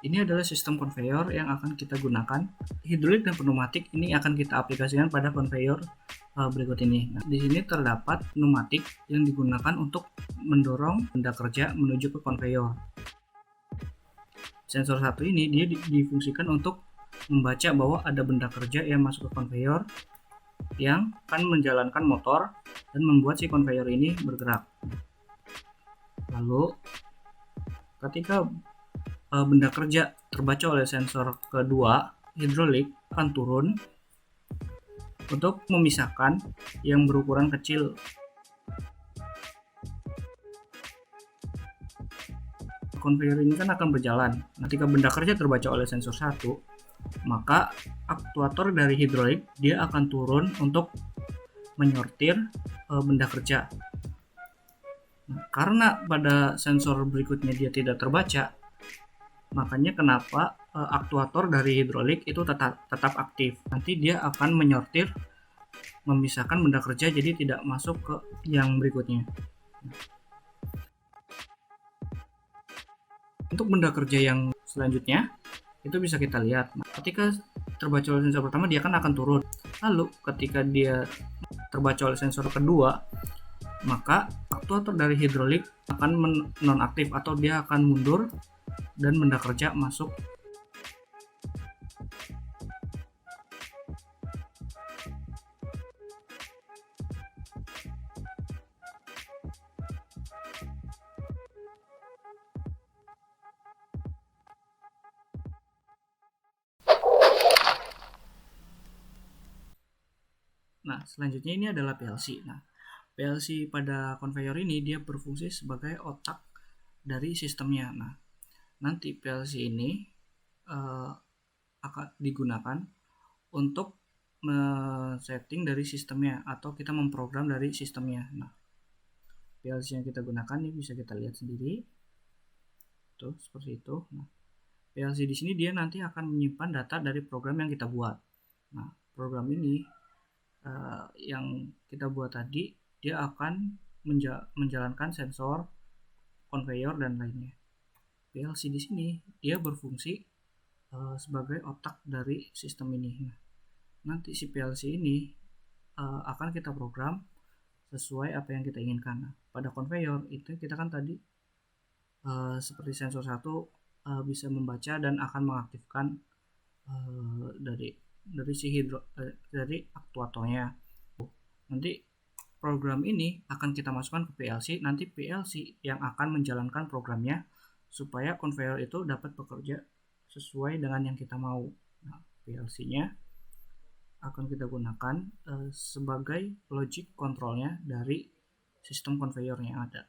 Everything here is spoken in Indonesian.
Ini adalah sistem konveyor yang akan kita gunakan. Hidrolik dan pneumatik ini akan kita aplikasikan pada konveyor berikut ini. Nah, di sini terdapat pneumatik yang digunakan untuk mendorong benda kerja menuju ke konveyor. Sensor satu ini dia difungsikan untuk membaca bahwa ada benda kerja yang masuk ke konveyor yang akan menjalankan motor dan membuat si konveyor ini bergerak. Lalu ketika benda kerja terbaca oleh sensor kedua, hidrolik akan turun untuk memisahkan yang berukuran kecil. Konveyor ini kan akan berjalan. Ketika benda kerja terbaca oleh sensor 1, maka aktuator dari hidrolik dia akan turun untuk menyortir benda kerja. Nah, karena pada sensor berikutnya dia tidak terbaca, makanya kenapa aktuator dari hidrolik itu tetap aktif. Nanti dia akan menyortir, memisahkan benda kerja jadi tidak masuk ke yang berikutnya. Untuk benda kerja yang selanjutnya itu bisa kita lihat. Nah, ketika terbaca oleh sensor pertama dia akan turun. Lalu ketika dia terbaca oleh sensor kedua, maka aktuator dari hidrolik akan nonaktif atau dia akan mundur dan benda kerja masuk. Nah, selanjutnya ini adalah PLC. Nah, PLC pada konveyor ini dia berfungsi sebagai otak dari sistemnya. Nah, nanti PLC ini akan digunakan untuk setting dari sistemnya atau kita memprogram dari sistemnya. Nah, PLC yang kita gunakan ini bisa kita lihat sendiri. Tuh, seperti itu. Nah, PLC di sini dia nanti akan menyimpan data dari program yang kita buat. Nah, program ini yang kita buat tadi dia akan menjalankan sensor, konveyor dan lainnya. PLC di sini dia berfungsi sebagai otak dari sistem ini. Nah, nanti si PLC ini akan kita program sesuai apa yang kita inginkan. Nah, pada konveyor itu kita kan tadi seperti sensor 1 bisa membaca dan akan mengaktifkan dari si dari aktuatornya. Nanti program ini akan kita masukkan ke PLC. Nanti PLC yang akan menjalankan programnya supaya konveyor itu dapat bekerja sesuai dengan yang kita mau. Nah, PLC-nya akan kita gunakan sebagai logic controlnya dari sistem konveyor yang ada.